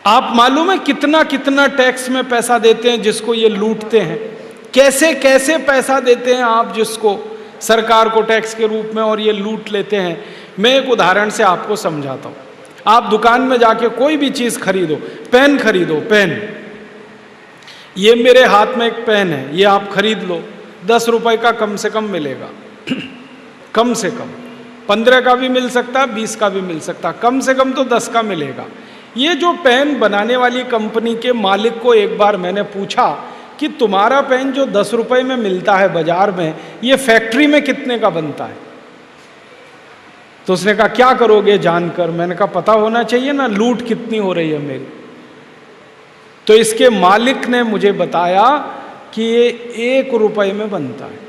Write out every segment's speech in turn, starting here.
आप मालूम है कितना कितना टैक्स में पैसा देते हैं जिसको ये लूटते हैं, कैसे कैसे पैसा देते हैं आप जिसको सरकार को टैक्स के रूप में, और ये लूट लेते हैं। मैं एक उदाहरण से आपको समझाता हूं। आप दुकान में जाके कोई भी चीज खरीदो, पेन खरीदो, पेन, ये मेरे हाथ में एक पेन है, ये आप खरीद लो, 10 रुपए का कम से कम मिलेगा कम से कम 15 का भी मिल सकता, 20 का भी मिल सकता, कम से कम तो 10 का मिलेगा। ये जो पेन बनाने वाली कंपनी के मालिक को एक बार मैंने पूछा कि तुम्हारा पेन जो 10 रुपए में मिलता है बाजार में, ये फैक्ट्री में कितने का बनता है? तो उसने कहा क्या करोगे जानकर? मैंने कहा पता होना चाहिए ना, लूट कितनी हो रही है मेरी। तो इसके मालिक ने मुझे बताया कि ये 1 रुपए में बनता है,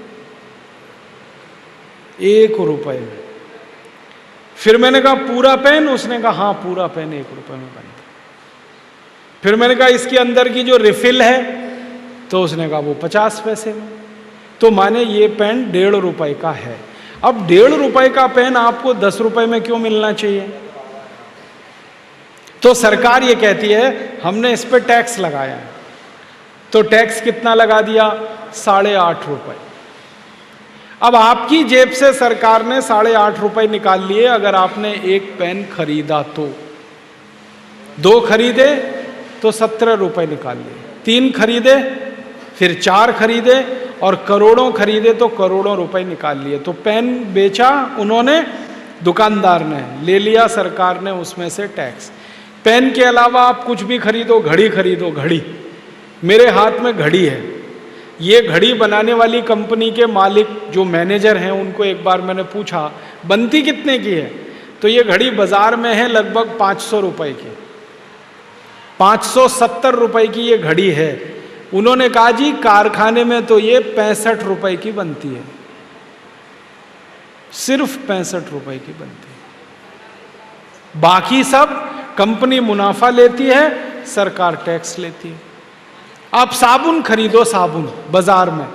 1 रुपए में। फिर मैंने कहा पूरा पेन? उसने कहा हाँ पूरा पेन 1 रुपए में बनता है। फिर मैंने कहा इसके अंदर की जो रिफिल है? तो उसने कहा वो 50 पैसे में। तो माने ये पेन 1.5 रुपए का है। अब 1.5 रुपए का पेन आपको 10 रुपए में क्यों मिलना चाहिए? तो सरकार ये कहती है हमने इस पे टैक्स लगाया है। तो टैक्स कितना लगा दिया? 8.5 रुपए। अब आपकी जेब से सरकार ने 8.5 रुपए निकाल लिए अगर आपने एक पेन खरीदा तो। 2 खरीदे तो 17 रुपए निकाल लिए, 3 खरीदे फिर 4 खरीदे और करोड़ों खरीदे तो करोड़ों रुपए निकाल लिए। तो पेन बेचा उन्होंने, दुकानदार ने ले लिया, सरकार ने उसमें से टैक्स। पेन के अलावा आप कुछ भी खरीदो, घड़ी खरीदो, घड़ी, मेरे हाथ में घड़ी है, ये घड़ी बनाने वाली कंपनी के मालिक जो मैनेजर हैं उनको एक बार मैंने पूछा बनती कितने की है? तो ये घड़ी बाजार में है लगभग 500 रुपए की, 570 रुपए की ये घड़ी है। उन्होंने कहा जी कारखाने में तो ये 65 रुपए की बनती है, सिर्फ 65 रुपए की बनती है। बाकी सब कंपनी मुनाफा लेती है, सरकार टैक्स लेती है। आप साबुन खरीदो, साबुन बाजार में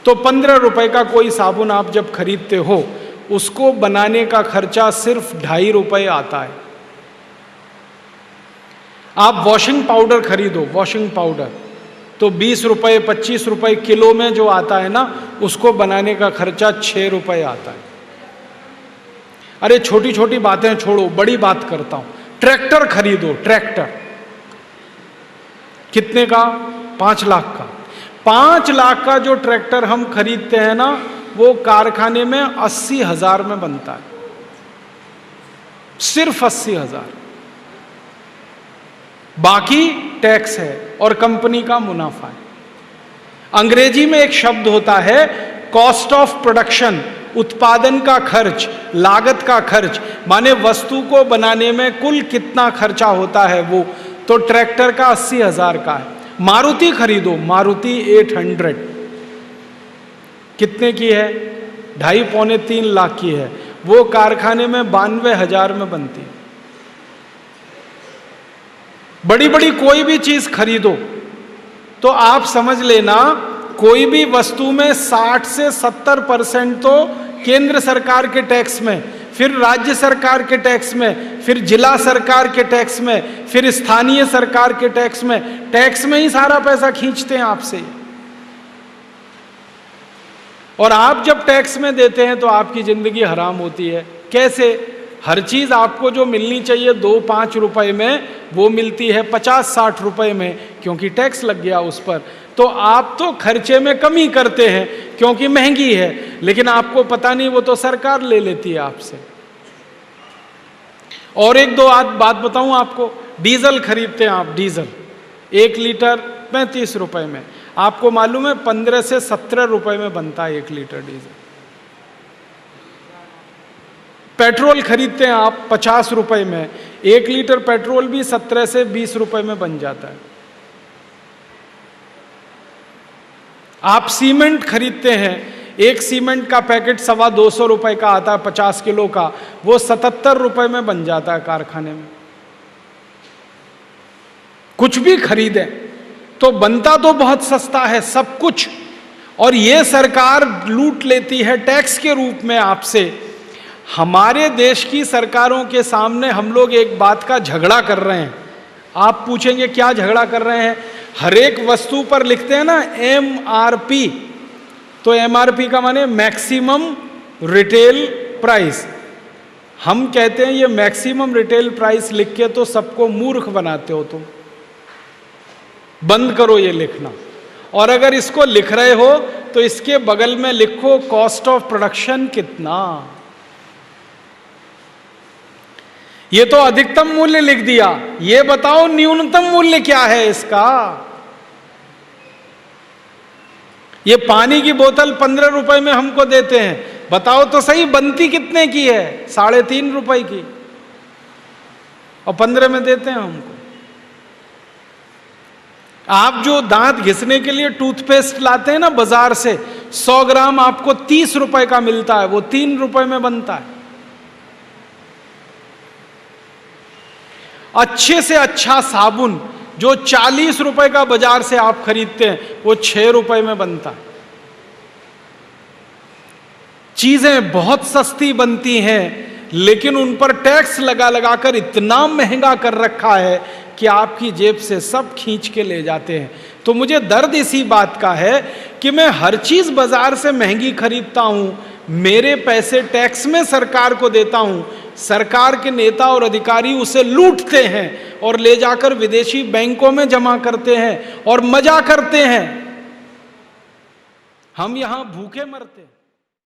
तो 15 रुपए का कोई साबुन आप जब खरीदते हो उसको बनाने का खर्चा सिर्फ 2.5 रुपए आता है। आप वॉशिंग पाउडर खरीदो, वॉशिंग पाउडर तो 20 रुपए 25 रुपए किलो में जो आता है ना, उसको बनाने का खर्चा 6 रुपए आता है। अरे छोटी छोटी बातें छोड़ो, बड़ी बात करता हूं। ट्रैक्टर खरीदो, ट्रैक्टर कितने का? 5 लाख का। 5 लाख का जो ट्रैक्टर हम खरीदते हैं ना, वो कारखाने में 80,000 में बनता है, सिर्फ 80,000। बाकी टैक्स है और कंपनी का मुनाफा है। अंग्रेजी में एक शब्द होता है कॉस्ट ऑफ प्रोडक्शन, उत्पादन का खर्च, लागत का खर्च, माने वस्तु को बनाने में कुल कितना खर्चा होता है वो। तो ट्रैक्टर का 80,000 का है। मारुति खरीदो, मारुति 800 कितने की है? 2.5-3 लाख की है, वो कारखाने में 92,000 में बनती है। बड़ी बड़ी कोई भी चीज खरीदो तो आप समझ लेना कोई भी वस्तु में 60 से 70% तो केंद्र सरकार के टैक्स में, फिर राज्य सरकार के टैक्स में, फिर जिला सरकार के टैक्स में, फिर स्थानीय सरकार के टैक्स में ही सारा पैसा खींचते हैं आपसे। और आप जब टैक्स में देते हैं तो आपकी जिंदगी हराम होती है। कैसे? हर चीज आपको जो मिलनी चाहिए 2-5 रुपए में, वो मिलती है 50-60 रुपए में, क्योंकि टैक्स लग गया उस पर। तो आप तो खर्चे में कमी करते हैं क्योंकि महंगी है, लेकिन आपको पता नहीं वो तो सरकार ले लेती है आपसे। और 1-2 बात बताऊं आपको। डीजल खरीदते हैं आप, डीजल 1 लीटर 35 रुपए में। आपको मालूम है 15 से 17 रुपए में बनता है 1 लीटर डीजल। पेट्रोल खरीदते हैं आप 50 रुपए में, 1 लीटर पेट्रोल भी 17 से 20 रुपए में बन जाता है। आप सीमेंट खरीदते हैं, एक सीमेंट का पैकेट 225 रुपए का आता है 50 किलो का, वो 77 रुपए में बन जाता है कारखाने में। कुछ भी खरीदें तो बनता तो बहुत सस्ता है सब कुछ, और ये सरकार लूट लेती है टैक्स के रूप में आपसे। हमारे देश की सरकारों के सामने हम लोग एक बात का झगड़ा कर रहे हैं, आप पूछेंगे क्या झगड़ा कर रहे हैं? हर एक वस्तु पर लिखते हैं ना MRP, तो MRP का माने मैक्सिमम रिटेल प्राइस। हम कहते हैं ये मैक्सिमम रिटेल प्राइस लिख के तो सबको मूर्ख बनाते हो तुम, बंद करो ये लिखना। और अगर इसको लिख रहे हो तो इसके बगल में लिखो कॉस्ट ऑफ प्रोडक्शन कितना। ये तो अधिकतम मूल्य लिख दिया, ये बताओ न्यूनतम मूल्य क्या है इसका। ये पानी की बोतल 15 रुपए में हमको देते हैं, बताओ तो सही बनती कितने की है? 3.5 रुपए की, और 15 में देते हैं हमको। आप जो दांत घिसने के लिए टूथपेस्ट लाते हैं ना बाजार से, 100 ग्राम आपको 30 रुपए का मिलता है, वो 3 रुपए में बनता है। अच्छे से अच्छा साबुन जो 40 रुपए का बाजार से आप खरीदते हैं, वो 6 रुपए में बनता है। चीजें बहुत सस्ती बनती हैं, लेकिन उन पर टैक्स लगा लगा कर इतना महंगा कर रखा है कि आपकी जेब से सब खींच के ले जाते हैं। तो मुझे दर्द इसी बात का है कि मैं हर चीज बाजार से महंगी खरीदता हूं, मेरे पैसे टैक्स में सरकार को देता हूं, सरकार के नेता और अधिकारी उसे लूटते हैं और ले जाकर विदेशी बैंकों में जमा करते हैं और मजा करते हैं। हम यहां भूखे मरते हैं।